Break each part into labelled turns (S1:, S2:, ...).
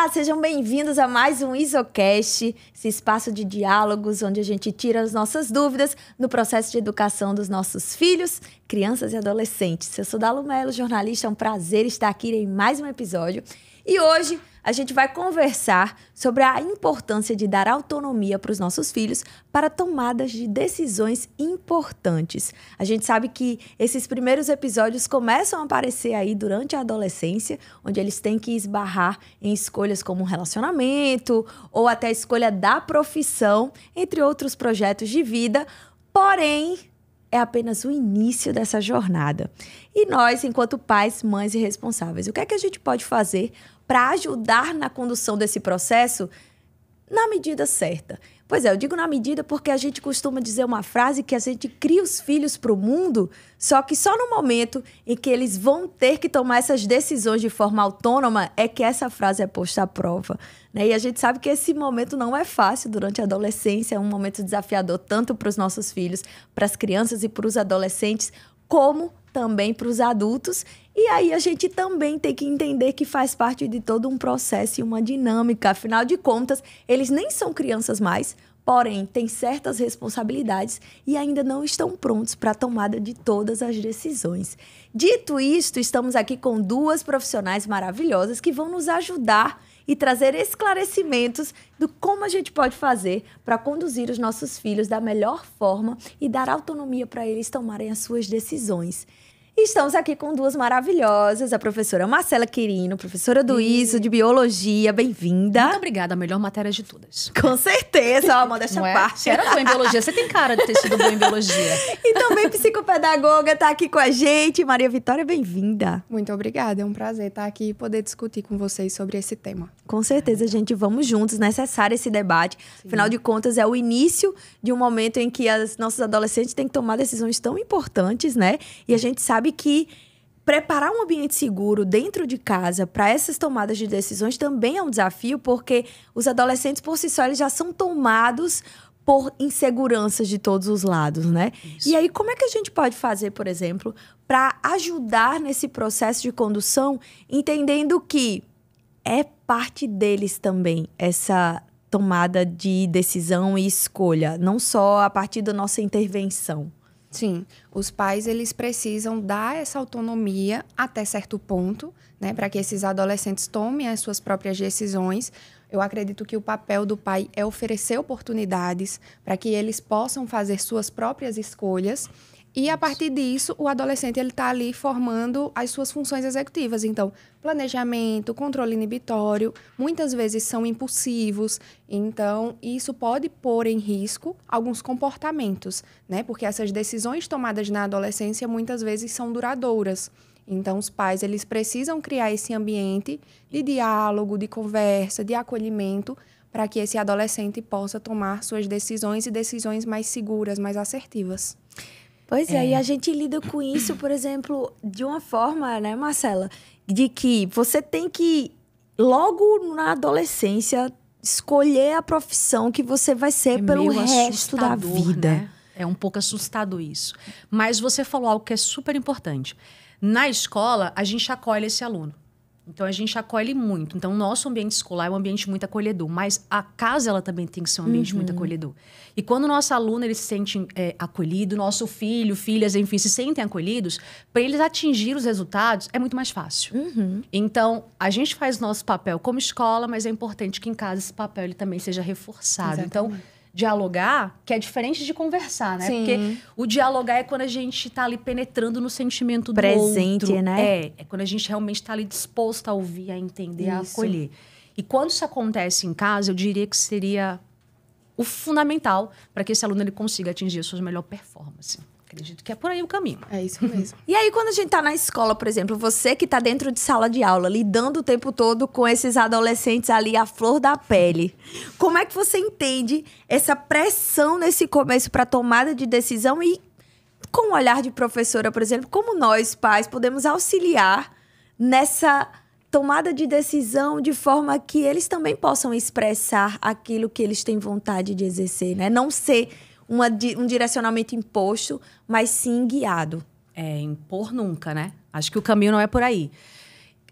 S1: Olá, sejam bem-vindos a mais um IsoCast, esse espaço de diálogos onde a gente tira as nossas dúvidas no processo de educação dos nossos filhos, crianças e adolescentes. Eu sou Dalu Mello, jornalista, é um prazer estar aqui em mais um episódio. E hoje a gente vai conversar sobre a importância de dar autonomia para os nossos filhos para tomadas de decisões importantes. A gente sabe que esses primeiros episódios começam a aparecer aí durante a adolescência, onde eles têm que esbarrar em escolhas como um relacionamento ou até a escolha da profissão, entre outros projetos de vida. Porém, é apenas o início dessa jornada. E nós, enquanto pais, mães e responsáveis, o que é que a gente pode fazer para ajudar na condução desse processo na medida certa? Pois é, eu digo na medida porque a gente costuma dizer uma frase que a gente cria os filhos para o mundo, só que só no momento em que eles vão ter que tomar essas decisões de forma autônoma é que essa frase é posta à prova, né? E a gente sabe que esse momento não é fácil durante a adolescência, é um momento desafiador tanto para os nossos filhos, para as crianças e para os adolescentes, como também para os adultos. E aí a gente também tem que entender que faz parte de todo um processo e uma dinâmica. Afinal de contas, eles nem são crianças mais, porém têm certas responsabilidades e ainda não estão prontos para a tomada de todas as decisões. Dito isto, estamos aqui com duas profissionais maravilhosas que vão nos ajudar e trazer esclarecimentos do como a gente pode fazer para conduzir os nossos filhos da melhor forma e dar autonomia para eles tomarem as suas decisões. E estamos aqui com duas maravilhosas, a professora Marcela Quirino, professora do ISO de Biologia, bem-vinda.
S2: Muito obrigada, a melhor matéria de todas.
S1: Com certeza, ó, modéstia à parte.
S2: Você era boa em Biologia, você tem cara de ter sido boa em Biologia.
S1: E também psicopedagoga, tá aqui com a gente, Maria Vitória, bem-vinda.
S3: Muito obrigada, é um prazer estar aqui e poder discutir com vocês sobre esse tema.
S1: Com certeza, gente, vamos juntos, necessário esse debate. Sim. Afinal de contas, é o início de um momento em que as nossas adolescentes têm que tomar decisões tão importantes, né? E a gente sabe que preparar um ambiente seguro dentro de casa para essas tomadas de decisões também é um desafio, porque os adolescentes, por si só, eles já são tomados por inseguranças de todos os lados, né? Isso. E aí, como é que a gente pode fazer, por exemplo, para ajudar nesse processo de condução, entendendo que é parte deles também essa tomada de decisão e escolha, não só a partir da nossa intervenção?
S3: Sim, os pais eles precisam dar essa autonomia até certo ponto, né, para que esses adolescentes tomem as suas próprias decisões. Eu acredito que o papel do pai é oferecer oportunidades para que eles possam fazer suas próprias escolhas. E, a partir disso, o adolescente está ali formando as suas funções executivas. Então, planejamento, controle inibitório, muitas vezes são impulsivos. Então, isso pode pôr em risco alguns comportamentos, né? Porque essas decisões tomadas na adolescência, muitas vezes, são duradouras. Então, os pais, eles precisam criar esse ambiente de diálogo, de conversa, de acolhimento, para que esse adolescente possa tomar suas decisões e decisões mais seguras, mais assertivas.
S1: Pois é, e a gente lida com isso, por exemplo, de uma forma, né, Marcela, de que você tem que, logo na adolescência, escolher a profissão que você vai ser pelo resto da vida.
S2: Né? É um pouco assustador isso. Mas você falou algo que é super importante. Na escola, a gente acolhe esse aluno. Então, a gente acolhe muito. Então, o nosso ambiente escolar é um ambiente muito acolhedor. Mas a casa, ela também tem que ser um ambiente muito acolhedor. E quando o nosso aluno, ele se sente acolhido, nosso filho, filhas, enfim, se sentem acolhidos, para eles atingir os resultados, é muito mais fácil. Então, a gente faz nosso papel como escola, mas é importante que em casa esse papel ele também seja reforçado.
S3: Exatamente.
S2: Então, dialogar, que é diferente de conversar, né?
S3: Sim.
S2: Porque o dialogar é quando a gente tá ali penetrando no sentimento do
S1: presente,
S2: outro.
S1: Né?
S2: É quando a gente realmente tá ali disposto a ouvir, a entender,
S3: Isso.
S2: a acolher. E quando isso acontece em casa, eu diria que seria o fundamental para que esse aluno ele consiga atingir a sua melhor performance. Acredito que é por aí o caminho.
S3: É isso mesmo.
S1: E aí, quando a gente tá na escola, por exemplo, você que tá dentro de sala de aula, lidando o tempo todo com esses adolescentes ali, à flor da pele, como é que você entende essa pressão nesse começo para tomada de decisão e, com o olhar de professora, por exemplo, como nós, pais, podemos auxiliar nessa tomada de decisão de forma que eles também possam expressar aquilo que eles têm vontade de exercer, né? Não ser um direcionamento imposto, mas sim guiado.
S2: Impor nunca, né? Acho que o caminho não é por aí.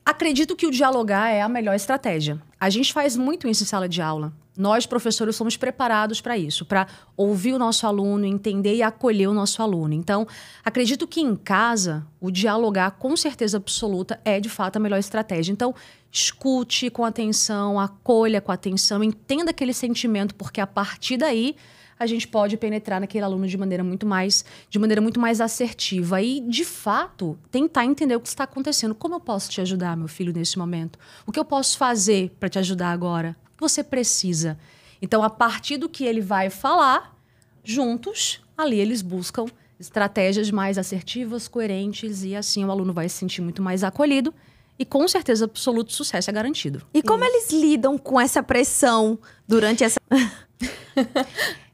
S2: Acredito que o dialogar é a melhor estratégia. A gente faz muito isso em sala de aula. Nós, professores, somos preparados para isso, para ouvir o nosso aluno, entender e acolher o nosso aluno. Então, acredito que em casa, o dialogar, com certeza absoluta, é de fato a melhor estratégia. Então, escute com atenção, acolha com atenção, entenda aquele sentimento, porque a partir daí a gente pode penetrar naquele aluno de maneira muito mais assertiva e, de fato, tentar entender o que está acontecendo. Como eu posso te ajudar, meu filho, nesse momento? O que eu posso fazer para te ajudar agora? O que você precisa? Então, a partir do que ele vai falar, juntos, ali eles buscam estratégias mais assertivas, coerentes, e assim o aluno vai se sentir muito mais acolhido e, com certeza, absoluto sucesso é garantido.
S1: E como eles lidam com essa pressão durante essa...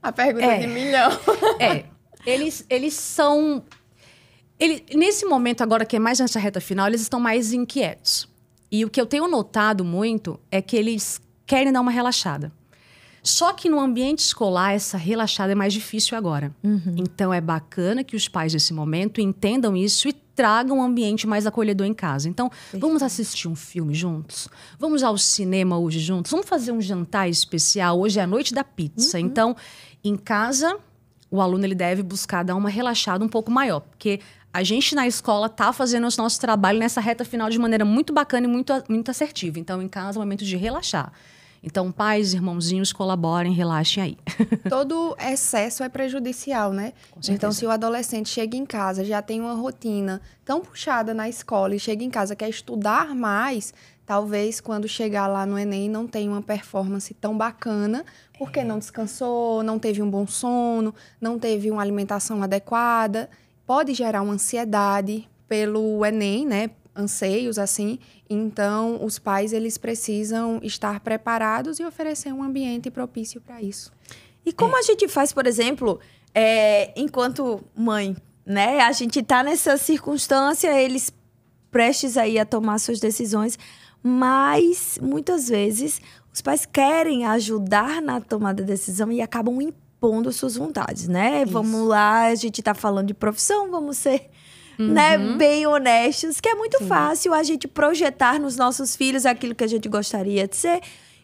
S3: A pergunta de milhão.
S2: Eles são... nesse momento agora, que é mais nessa reta final, eles estão mais inquietos. E o que eu tenho notado muito é que eles querem dar uma relaxada. Só que no ambiente escolar, essa relaxada é mais difícil agora. Então, é bacana que os pais, nesse momento, entendam isso e tragam um ambiente mais acolhedor em casa. Então, vamos assistir um filme juntos? Vamos ao cinema hoje juntos? Vamos fazer um jantar especial? Hoje é a noite da pizza. Então, em casa, o aluno ele deve buscar dar uma relaxada um pouco maior. Porque a gente, na escola, está fazendo o nosso trabalho nessa reta final de maneira muito bacana e muito assertiva. Então, em casa, é o momento de relaxar. Então, pais, irmãozinhos, colaborem, relaxem aí.
S3: Todo excesso é prejudicial, né? Então, se o adolescente chega em casa, já tem uma rotina tão puxada na escola e chega em casa, quer estudar mais, talvez quando chegar lá no Enem não tenha uma performance tão bacana, porque não descansou, não teve um bom sono, não teve uma alimentação adequada. Pode gerar uma ansiedade pelo Enem, né? Anseios, assim. Então, os pais, eles precisam estar preparados e oferecer um ambiente propício para isso.
S1: E como a gente faz, por exemplo, enquanto mãe, né? A gente tá nessa circunstância, eles prestes aí a tomar suas decisões, mas muitas vezes os pais querem ajudar na tomada de decisão e acabam impondo suas vontades, né? Isso. Vamos lá, a gente tá falando de profissão, vamos ser... né, bem honestos, que é muito fácil a gente projetar nos nossos filhos aquilo que a gente gostaria de ser.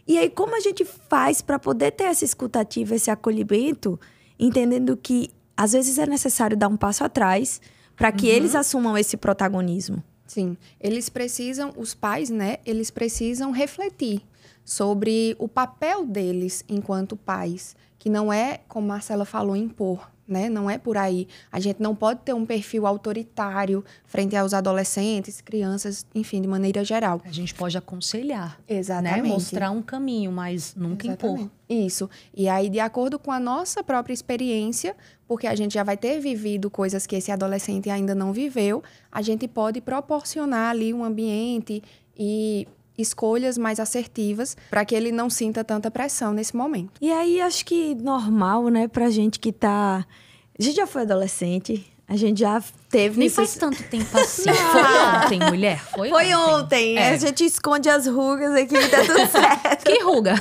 S1: E aí, como a gente faz para poder ter essa escutativa, esse acolhimento, entendendo que às vezes é necessário dar um passo atrás para que eles assumam esse protagonismo?
S3: Sim, eles precisam, os pais, né, eles precisam refletir sobre o papel deles enquanto pais, que não é, como Marcela falou, impor. Né? Não é por aí. A gente não pode ter um perfil autoritário frente aos adolescentes, crianças, enfim, de maneira geral.
S2: A gente pode aconselhar.
S3: Exatamente.
S2: Né? Mostrar um caminho, mas nunca impor.
S3: Isso. E aí, de acordo com a nossa própria experiência, porque a gente já vai ter vivido coisas que esse adolescente ainda não viveu, a gente pode proporcionar ali um ambiente e escolhas mais assertivas para que ele não sinta tanta pressão nesse momento.
S1: E aí, acho que normal, né, pra gente que tá... A gente já foi adolescente, a gente já teve...
S2: Nem faz tanto tempo assim. Foi ontem, mulher?
S1: Foi ontem. A gente esconde as rugas aqui e tá tudo certo.
S2: Que ruga?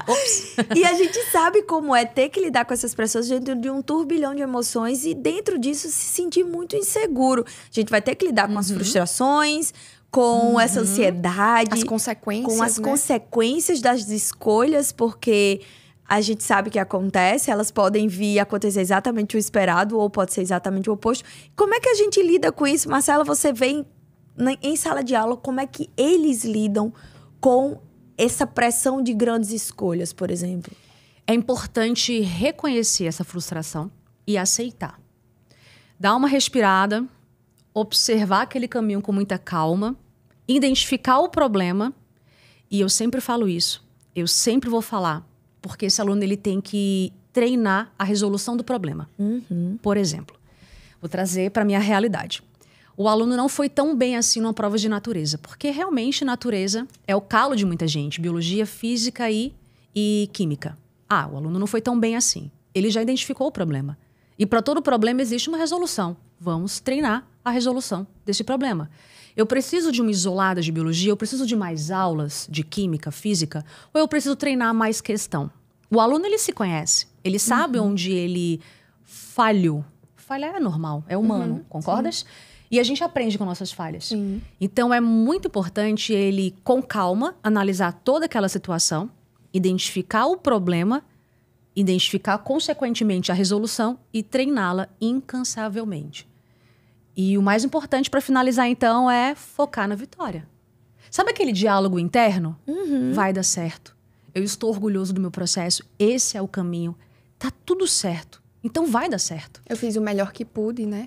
S1: Ops. E a gente sabe como é ter que lidar com essas pessoas dentro de um turbilhão de emoções e dentro disso se sentir muito inseguro. A gente vai ter que lidar com as frustrações, com essa ansiedade.
S3: As consequências,
S1: com as consequências das escolhas, porque a gente sabe que acontece, elas podem vir acontecer exatamente o esperado ou pode ser exatamente o oposto. Como é que a gente lida com isso? Marcela, você vê em sala de aula como é que eles lidam com essa pressão de grandes escolhas, por exemplo?
S2: É importante reconhecer essa frustração e aceitar. Dar uma respirada, observar aquele caminho com muita calma, identificar o problema, e eu sempre falo isso, eu sempre vou falar, porque esse aluno ele tem que treinar a resolução do problema. Por exemplo, vou trazer para a minha realidade. O aluno não foi tão bem assim numa prova de natureza, porque realmente natureza é o calo de muita gente, biologia, física e química. O aluno não foi tão bem assim. Ele já identificou o problema. E para todo problema existe uma resolução. Vamos treinar a resolução desse problema. Eu preciso de uma isolada de biologia, eu preciso de mais aulas de química, física, ou eu preciso treinar mais questão? O aluno, ele se conhece, ele sabe onde ele falhou. Falhar é normal, é humano, concordas? Sim. E a gente aprende com nossas falhas.
S3: Sim.
S2: Então, é muito importante ele, com calma, analisar toda aquela situação, identificar o problema, identificar, consequentemente, a resolução e treiná-la incansavelmente. E o mais importante para finalizar, então, é focar na vitória. Sabe aquele diálogo interno? Vai dar certo. Eu estou orgulhoso do meu processo. Esse é o caminho. Tá tudo certo. Então, vai dar certo.
S3: Eu fiz o melhor que pude, né?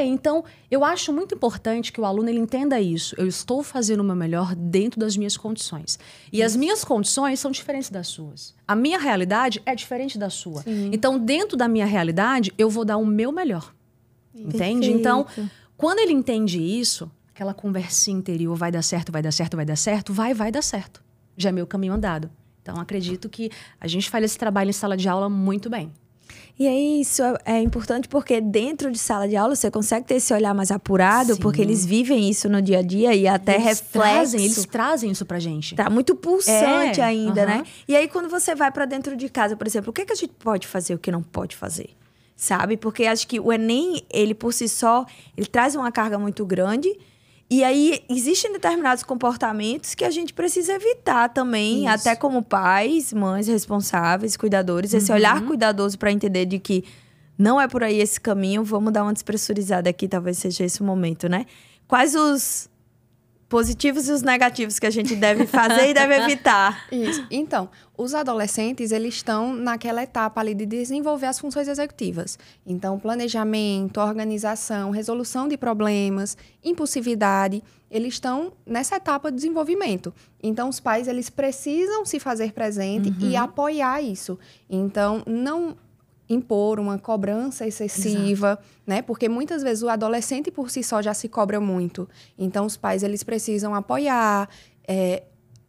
S2: Então, eu acho muito importante que o aluno ele entenda isso. Eu estou fazendo o meu melhor dentro das minhas condições. E as minhas condições são diferentes das suas. A minha realidade é diferente da sua.
S3: Sim.
S2: Então, dentro da minha realidade, eu vou dar o meu melhor. Entende? Então, quando ele entende isso, aquela conversinha interior, vai dar certo, vai dar certo, vai dar certo, vai dar certo. Já é meu caminho andado. Então, acredito que a gente faz esse trabalho em sala de aula muito bem.
S1: E aí, isso é importante porque dentro de sala de aula você consegue ter esse olhar mais apurado,
S2: Sim.
S1: porque eles vivem isso no dia a dia e até
S2: Eles trazem isso pra gente.
S1: Tá muito pulsante ainda,
S2: aham.
S1: né? E aí, quando você vai pra dentro de casa, por exemplo, o que é que a gente pode fazer, o que não pode fazer? Sabe? Porque acho que o Enem, ele por si só, ele traz uma carga muito grande. E aí, existem determinados comportamentos que a gente precisa evitar também,
S3: Isso.
S1: até como pais, mães responsáveis, cuidadores. Esse olhar cuidadoso para entender de que não é por aí esse caminho, vamos dar uma despressurizada aqui, talvez seja esse o momento, né? Quais os positivos e os negativos que a gente deve fazer e deve evitar?
S3: Isso. Então, os adolescentes, eles estão naquela etapa ali de desenvolver as funções executivas. Então, planejamento, organização, resolução de problemas, impulsividade, eles estão nessa etapa de desenvolvimento. Então, os pais, eles precisam se fazer presente e apoiar isso. Então, não impor uma cobrança excessiva, né? Porque muitas vezes o adolescente por si só já se cobra muito. Então, os pais, eles precisam apoiar,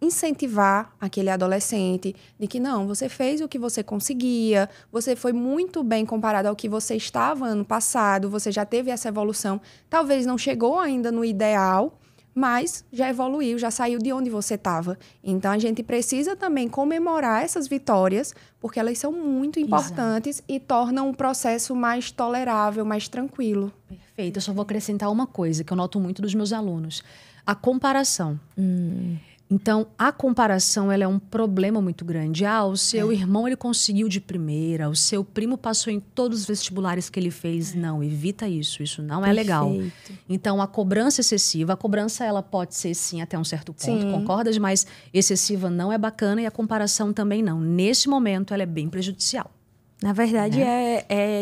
S3: incentivar aquele adolescente de que não, você fez o que você conseguia, você foi muito bem comparado ao que você estava ano passado, você já teve essa evolução. Talvez não chegou ainda no ideal, mas já evoluiu, já saiu de onde você estava. Então, a gente precisa também comemorar essas vitórias, porque elas são muito importantes e tornam o processo mais tolerável, mais tranquilo.
S2: Perfeito. Eu só vou acrescentar uma coisa que eu noto muito dos meus alunos. A comparação. Então, a comparação ela é um problema muito grande. O seu irmão ele conseguiu de primeira, o seu primo passou em todos os vestibulares que ele fez. Não, evita isso. Isso não é legal. Então, a cobrança excessiva, a cobrança ela pode ser sim até um certo ponto, concordas? Mas excessiva não é bacana e a comparação também não. Nesse momento, ela é bem prejudicial.
S1: Na verdade,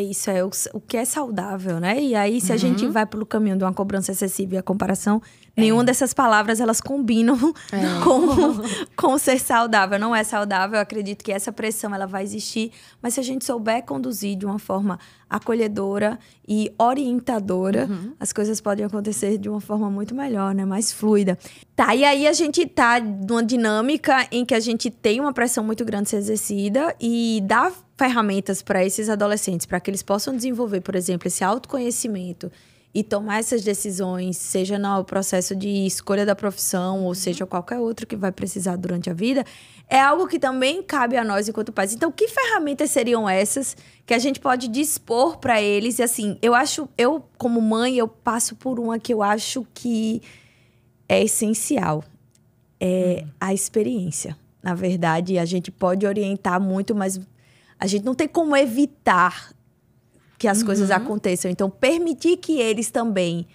S1: isso, é o que é saudável, né? E aí, se a gente vai pelo caminho de uma cobrança excessiva e a comparação, nenhuma dessas palavras, elas combinam com o ser saudável. Não é saudável, eu acredito que essa pressão, ela vai existir, mas se a gente souber conduzir de uma forma acolhedora e orientadora, as coisas podem acontecer de uma forma muito melhor, né? Mais fluida. Tá, e aí a gente tá numa dinâmica em que a gente tem uma pressão muito grande ser exercida e dá ferramentas para esses adolescentes, para que eles possam desenvolver, por exemplo, esse autoconhecimento e tomar essas decisões, seja no processo de escolha da profissão, ou seja, qualquer outro que vai precisar durante a vida, é algo que também cabe a nós enquanto pais. Então, que ferramentas seriam essas que a gente pode dispor para eles? E assim, eu como mãe, eu passo por uma que eu acho que é essencial. É a experiência. Na verdade, a gente pode orientar muito, mas a gente não tem como evitar que as coisas aconteçam. Então, permitir que eles também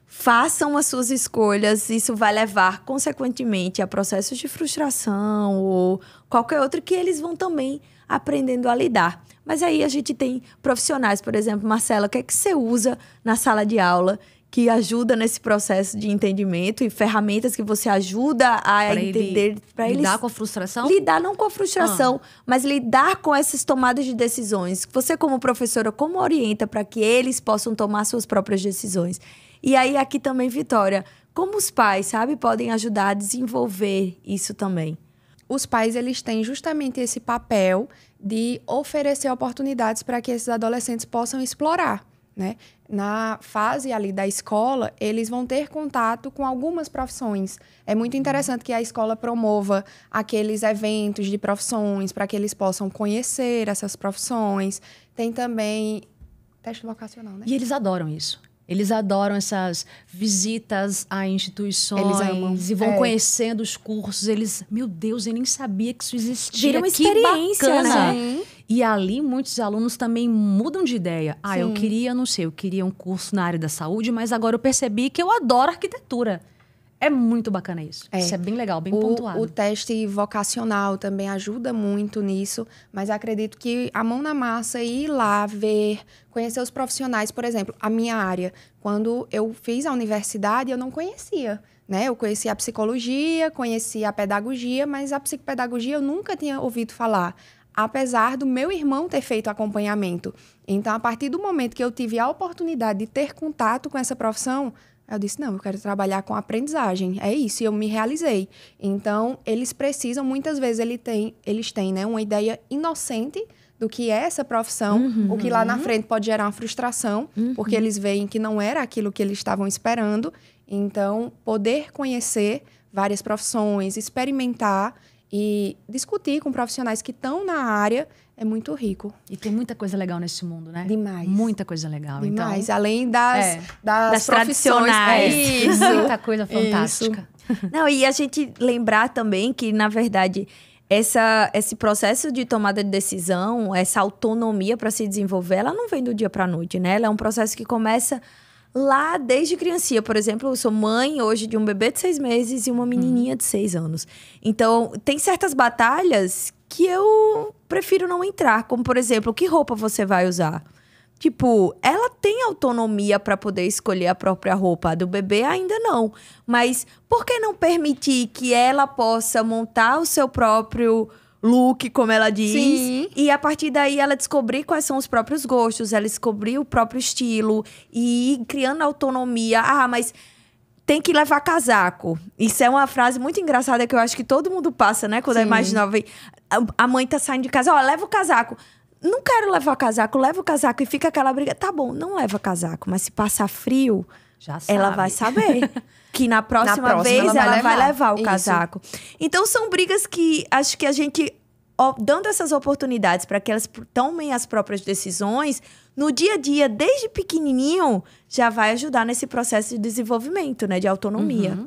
S1: façam as suas escolhas, isso vai levar, consequentemente, a processos de frustração ou qualquer outro que eles vão também aprendendo a lidar. Mas aí a gente tem profissionais, por exemplo, Marcela, o que é que você usa na sala de aula que ajuda nesse processo de entendimento e ferramentas que você ajuda a entender para eles
S2: lidar com a frustração?
S1: Lidar não com a frustração, mas lidar com essas tomadas de decisões. Você como professora, como orienta para que eles possam tomar suas próprias decisões? E aí aqui também, Vitória, como os pais, sabe, podem ajudar a desenvolver isso também?
S3: Os pais, eles têm justamente esse papel de oferecer oportunidades para que esses adolescentes possam explorar, né? Na fase ali da escola, eles vão ter contato com algumas profissões. É muito interessante que a escola promova aqueles eventos de profissões para que eles possam conhecer essas profissões. Tem também teste vocacional, né?
S2: E eles adoram isso. Eles adoram essas visitas a instituições.
S3: Eles amam.
S2: E vão conhecendo os cursos. Eles, meu Deus, eu nem sabia que isso existia.
S1: Vira uma experiência,
S2: que bacana.
S1: né?
S3: Sim.
S2: E ali, muitos alunos também mudam de ideia. Ah, eu
S3: Sim.
S2: queria, não sei, eu queria um curso na área da saúde, mas agora eu percebi que eu adoro arquitetura. É muito bacana isso. Isso é bem legal, bem pontuado.
S3: O teste vocacional também ajuda muito nisso, mas acredito que a mão na massa, ir lá, ver, conhecer os profissionais. Por exemplo, a minha área, quando eu fiz a universidade, eu não conhecia. Né? Eu conhecia a psicologia, conhecia a pedagogia, mas a psicopedagogia eu nunca tinha ouvido falar. Apesar do meu irmão ter feito acompanhamento. Então, a partir do momento que eu tive a oportunidade de ter contato com essa profissão, eu disse, não, eu quero trabalhar com aprendizagem. É isso, e eu me realizei. Então, eles precisam, muitas vezes, eles têm né, uma ideia inocente do que é essa profissão, o que lá na frente pode gerar uma frustração, porque eles veem que não era aquilo que eles estavam esperando. Então, poder conhecer várias profissões, experimentar e discutir com profissionais que estão na área é muito rico.
S2: E tem muita coisa legal nesse mundo, né?
S3: Demais.
S2: Muita coisa legal.
S3: Demais.
S2: Então,
S3: Além das profissões.
S1: tradicionais.
S3: Isso.
S2: muita coisa fantástica.
S1: Não, e a gente lembrar também que, na verdade, esse processo de tomada de decisão, essa autonomia para se desenvolver, ela não vem do dia para a noite, né? Ela é um processo que começa lá desde criancinha. Por exemplo, eu sou mãe hoje de um bebê de 6 meses e uma menininha de 6 anos. Então, tem certas batalhas que eu prefiro não entrar. Como, por exemplo, que roupa você vai usar? Tipo, ela tem autonomia para poder escolher a própria roupa. A do bebê ainda não. Mas por que não permitir que ela possa montar o seu próprio look, como ela diz?
S3: Sim.
S1: E a partir daí ela descobrir quais são os próprios gostos, ela descobrir o próprio estilo e ir criando autonomia. Ah, mas tem que levar casaco. Isso é uma frase muito engraçada que eu acho que todo mundo passa, né? Quando é mais nova. A mãe tá saindo de casa, ó, leva o casaco. Não quero levar casaco, leva o casaco e fica aquela briga. Tá bom, não leva casaco, mas se passar frio,
S2: Já sabe.
S1: ela vai saber que na próxima vez ela vai levar o casaco. Então são brigas que acho que a gente, dando essas oportunidades para que elas tomem as próprias decisões, no dia a dia, desde pequenininho, já vai ajudar nesse processo de desenvolvimento, né, de autonomia.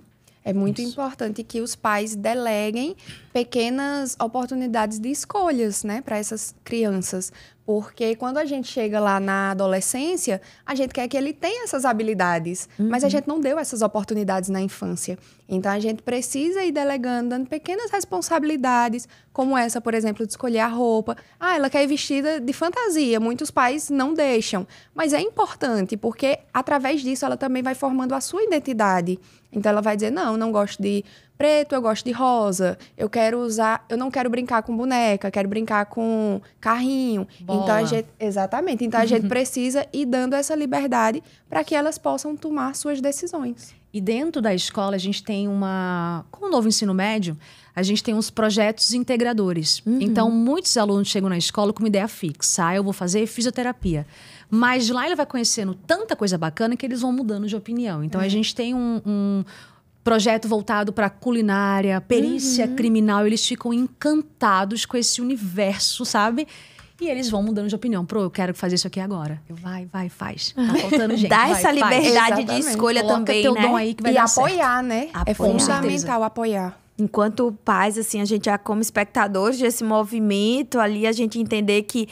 S3: É muito importante que os pais deleguem pequenas oportunidades de escolhas, né, para essas crianças. Porque quando a gente chega lá na adolescência, a gente quer que ele tenha essas habilidades, mas a gente não deu essas oportunidades na infância. Então, a gente precisa ir delegando, dando pequenas responsabilidades, como essa, por exemplo, de escolher a roupa. Ah, ela quer ir vestida de fantasia. Muitos pais não deixam. Mas é importante, porque através disso ela também vai formando a sua identidade. Então, ela vai dizer, não gosto de preto, eu gosto de rosa. Eu não quero brincar com boneca, quero brincar com carrinho.
S2: Bola.
S3: Então, exatamente. Então, a gente precisa ir dando essa liberdade para que elas possam tomar suas decisões.
S2: E dentro da escola, a gente tem com o novo ensino médio, a gente tem uns projetos integradores. Então, muitos alunos chegam na escola com uma ideia fixa. Ah, eu vou fazer fisioterapia. Mas lá ele vai conhecendo tanta coisa bacana que eles vão mudando de opinião. Então, a gente tem um projeto voltado para culinária, perícia criminal. Eles ficam encantados com esse universo, sabe? E eles vão mudando de opinião. Eu quero fazer isso aqui agora. Vai, faz. Tá faltando gente.
S1: Dá essa liberdade
S3: Exatamente.
S1: de escolha
S2: Coloca
S1: também,
S2: teu
S1: né?
S2: dom aí que vai
S3: E
S2: dar
S3: apoiar,
S2: certo.
S3: né? É
S1: Apoiar.
S3: fundamental apoiar.
S1: Enquanto pais, assim, a gente já como espectadores desse movimento ali, a gente entender que,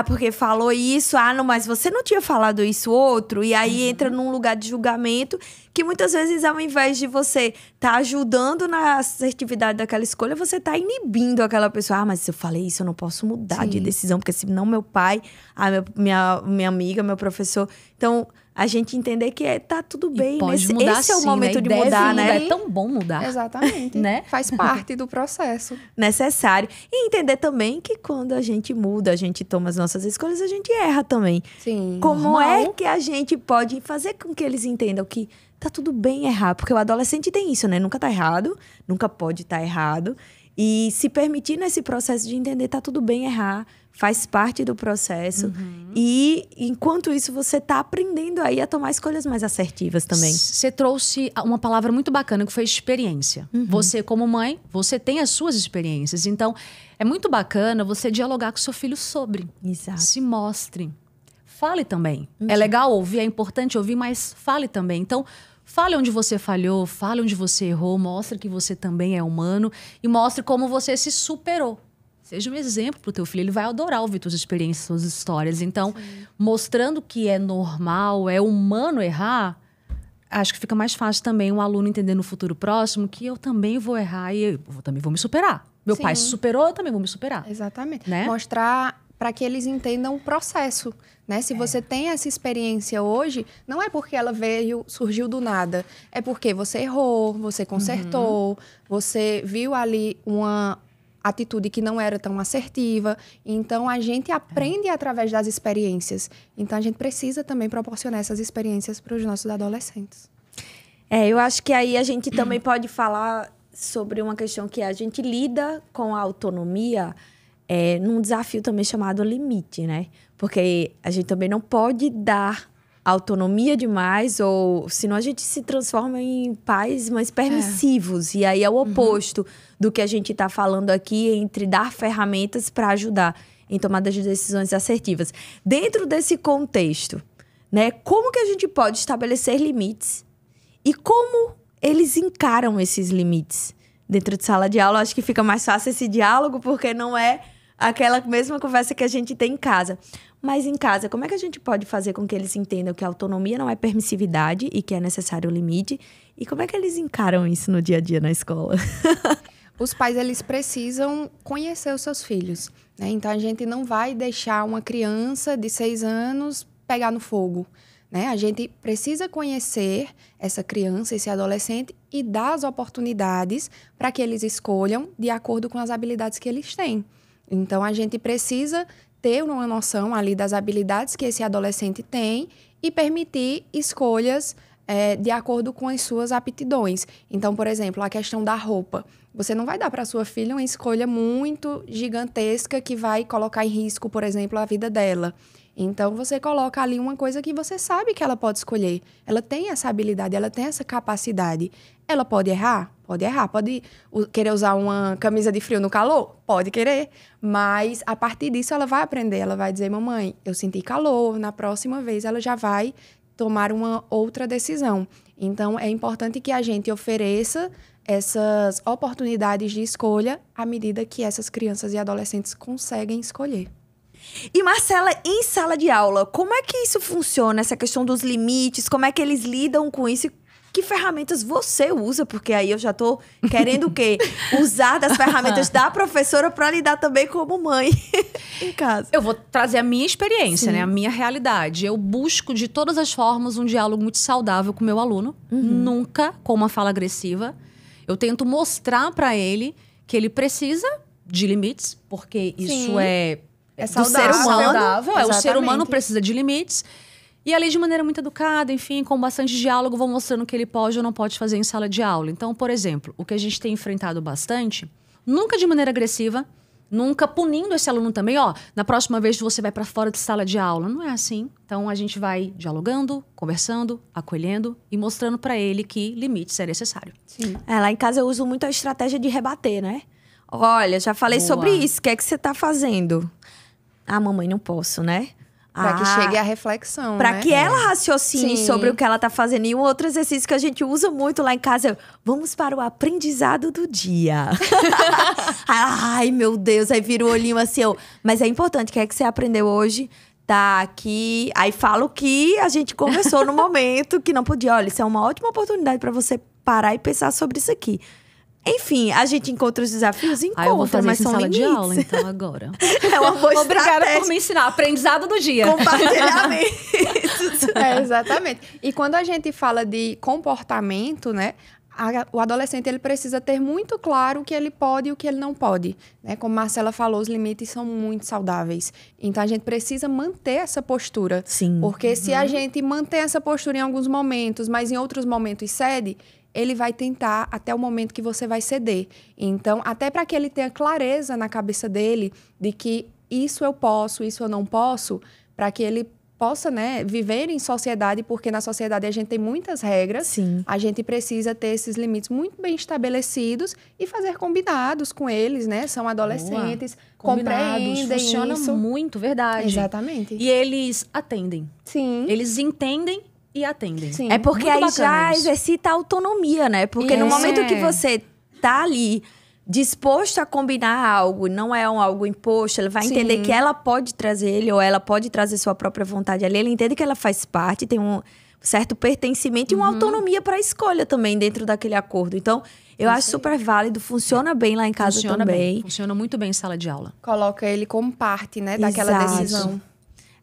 S1: porque falou isso, não, mas você não tinha falado isso outro, e aí entra num lugar de julgamento que muitas vezes, ao invés de você tá ajudando na assertividade daquela escolha, você tá inibindo aquela pessoa. Mas se eu falei isso, eu não posso mudar de decisão, porque senão meu pai, minha amiga, meu professor. Então, a gente entender que tá tudo bem.
S2: Pode mudar,
S1: esse é o
S2: sim,
S1: momento
S2: né?
S1: de
S2: Deve
S1: mudar, né?
S2: É tão bom mudar.
S3: Exatamente.
S2: Né?
S3: Faz parte do processo.
S1: Necessário. E entender também que quando a gente muda, a gente toma as nossas escolhas, a gente erra também.
S3: Sim.
S1: Como é que a gente pode fazer com que eles entendam que tá tudo bem errar? Porque o adolescente tem isso, né? Nunca tá errado, nunca pode estar errado. E se permitir nesse processo de entender, tá tudo bem errar, faz parte do processo. E enquanto isso, você tá aprendendo aí a tomar escolhas mais assertivas também.
S2: Você trouxe uma palavra muito bacana que foi experiência. Você, como mãe, você tem as suas experiências. Então, é muito bacana você dialogar com seu filho sobre.
S1: Exato.
S2: Se mostre. fale também. É legal ouvir, é importante ouvir, mas fale também. Então, fale onde você falhou, fale onde você errou, mostre que você também é humano e mostre como você se superou. Seja um exemplo para o teu filho, ele vai adorar ouvir suas experiências, suas histórias. Então, mostrando que é normal, é humano errar, acho que fica mais fácil também um aluno entender no futuro próximo que eu também vou errar e eu também vou me superar. Meu pai se superou, eu também vou me superar.
S3: Exatamente.
S2: Né?
S3: Mostrar para que eles entendam o processo, né? Se você tem essa experiência hoje, não é porque ela surgiu do nada. É porque você errou, você consertou, você viu ali uma atitude que não era tão assertiva. Então, a gente aprende através das experiências. Então, a gente precisa também proporcionar essas experiências para os nossos adolescentes.
S1: Eu acho que aí a gente também pode falar sobre uma questão que a gente lida com a autonomia num desafio também chamado limite, né? Porque a gente também não pode dar autonomia demais, ou senão a gente se transforma em pais mais permissivos. E aí é o oposto do que a gente está falando aqui, entre dar ferramentas para ajudar em tomada de decisões assertivas. Dentro desse contexto, né? Como que a gente pode estabelecer limites e como eles encaram esses limites dentro de sala de aula? Acho que fica mais fácil esse diálogo, porque não é aquela mesma conversa que a gente tem em casa. Mas em casa, como é que a gente pode fazer com que eles entendam que a autonomia não é permissividade e que é necessário o limite? E como é que eles encaram isso no dia a dia na escola?
S3: Os pais, eles precisam conhecer os seus filhos, né? Então, a gente não vai deixar uma criança de 6 anos pegar no fogo, né? A gente precisa conhecer essa criança, esse adolescente e dar as oportunidades para que eles escolham de acordo com as habilidades que eles têm. Então, a gente precisa ter uma noção ali das habilidades que esse adolescente tem e permitir escolhas de acordo com as suas aptidões. Então, por exemplo, a questão da roupa. Você não vai dar para sua filha uma escolha muito gigantesca que vai colocar em risco, por exemplo, a vida dela. Então, você coloca ali uma coisa que você sabe que ela pode escolher. Ela tem essa habilidade, ela tem essa capacidade. Ela pode errar? Pode errar. Pode querer usar uma camisa de frio no calor? Pode querer. Mas, a partir disso, ela vai aprender. Ela vai dizer, mamãe, eu senti calor. Na próxima vez, ela já vai tomar uma outra decisão. Então, é importante que a gente ofereça essas oportunidades de escolha à medida que essas crianças e adolescentes conseguem escolher.
S1: E, Marcela, em sala de aula, como é que isso funciona? Essa questão dos limites, como é que eles lidam com isso? Que ferramentas você usa? Porque aí eu já tô querendo o quê? Usar das ferramentas da professora para lidar também como mãe em casa.
S2: Eu vou trazer a minha experiência, né? A minha realidade. Eu busco de todas as formas um diálogo muito saudável com o meu aluno. Nunca com uma fala agressiva. Eu tento mostrar para ele que ele precisa de limites, porque isso é
S3: saudável.
S2: Do ser humano. O ser
S3: Exatamente.
S2: humano precisa de limites. E ali, de maneira muito educada, enfim, com bastante diálogo, vou mostrando o que ele pode ou não pode fazer em sala de aula. Então, por exemplo, o que a gente tem enfrentado bastante, nunca de maneira agressiva, nunca punindo esse aluno também, na próxima vez você vai para fora de sala de aula. Não é assim. Então, a gente vai dialogando, conversando, acolhendo e mostrando para ele que limites é necessário.
S3: Sim.
S1: Lá em casa eu uso muito a estratégia de rebater, né? Olha, já falei sobre isso, o que é que você tá fazendo? Ah, mamãe, não posso, né?
S3: Para que chegue a reflexão,
S1: Para
S3: né?
S1: que ela raciocine
S3: Sim.
S1: sobre o que ela tá fazendo. E um outro exercício que a gente usa muito lá em casa é: vamos para o aprendizado do dia. Ai, meu Deus, aí vira o olhinho assim, mas é importante, o que é que você aprendeu hoje? Tá aqui. Aí falo que a gente conversou no momento que não podia. Olha, isso é uma ótima oportunidade para você parar e pensar sobre isso aqui. Enfim, a gente encontra os desafios, encontra,
S2: Eu vou fazer
S1: mas
S2: isso em
S1: são
S2: sala
S1: limites.
S2: de aula, então, agora.
S1: É uma boa
S2: Obrigada
S1: estratégia.
S2: por me ensinar. Aprendizado do dia.
S1: Compartilhamento.
S3: Exatamente. E quando a gente fala de comportamento, né? O adolescente, ele precisa ter muito claro o que ele pode e o que ele não pode, né? Como Marcela falou, os limites são muito saudáveis. Então, a gente precisa manter essa postura.
S1: Sim.
S3: Porque se a gente manter essa postura em alguns momentos, mas em outros momentos cede, ele vai tentar até o momento que você vai ceder. Então, até para que ele tenha clareza na cabeça dele de que isso eu posso, isso eu não posso, para que ele possa, né, viver em sociedade, porque na sociedade a gente tem muitas regras.
S1: Sim.
S3: A gente precisa ter esses limites muito bem estabelecidos e fazer combinados com eles, né? São adolescentes, compreendem
S2: funciona
S3: isso.
S2: muito, verdade.
S3: Exatamente.
S2: E eles atendem.
S3: Sim.
S2: Eles entendem e atendem.
S3: Sim.
S1: É porque
S2: Muito
S1: aí
S2: bacana
S1: já
S2: isso.
S1: exercita a autonomia, né? Porque no
S3: Isso.
S1: momento que você tá ali disposto a combinar algo, não é algo imposto, ele vai
S3: Sim.
S1: entender que ela pode trazer ele ou ela pode trazer sua própria vontade ali. Ele entende que ela faz parte, tem um certo pertencimento e uma autonomia para a escolha também dentro daquele acordo. Então, eu acho super válido, funciona bem lá em casa
S2: Funciona
S1: também.
S2: bem. Funciona muito bem em sala de aula.
S3: Coloca ele como parte, né, daquela
S1: Exato.
S3: decisão.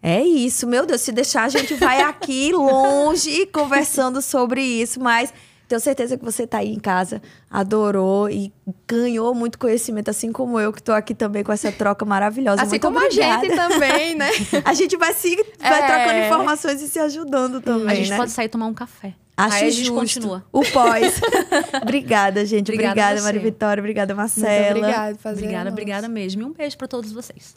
S1: É isso, meu Deus, se deixar a gente vai aqui longe conversando sobre isso, mas tenho certeza que você tá aí em casa, adorou e ganhou muito conhecimento, assim como eu, que tô aqui também com essa troca maravilhosa.
S3: Assim
S1: Muito
S3: como
S1: obrigada.
S3: a gente também, né?
S1: A gente vai trocando informações e se ajudando também,
S2: A gente
S1: né?
S2: pode sair tomar um café.
S1: Acho
S2: Aí a gente
S1: justo.
S2: continua.
S1: O pós. Obrigada, gente.
S2: Obrigada
S1: Obrigada,
S2: a você.
S1: Maria Vitória. Obrigada,
S3: Muito
S1: Marcela.
S3: obrigada. Fazer
S2: Obrigada, obrigada mesmo. E um beijo pra todos vocês.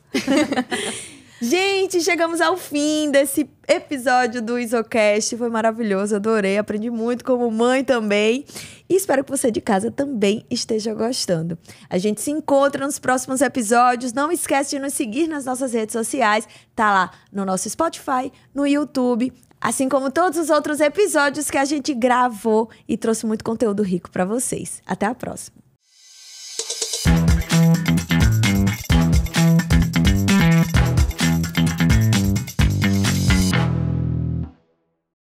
S1: Gente, chegamos ao fim desse episódio do Isocast. Foi maravilhoso, adorei, aprendi muito como mãe também. E espero que você de casa também esteja gostando. A gente se encontra nos próximos episódios. Não esquece de nos seguir nas nossas redes sociais. Tá lá no nosso Spotify, no YouTube, assim como todos os outros episódios que a gente gravou e trouxe muito conteúdo rico para vocês. Até a próxima.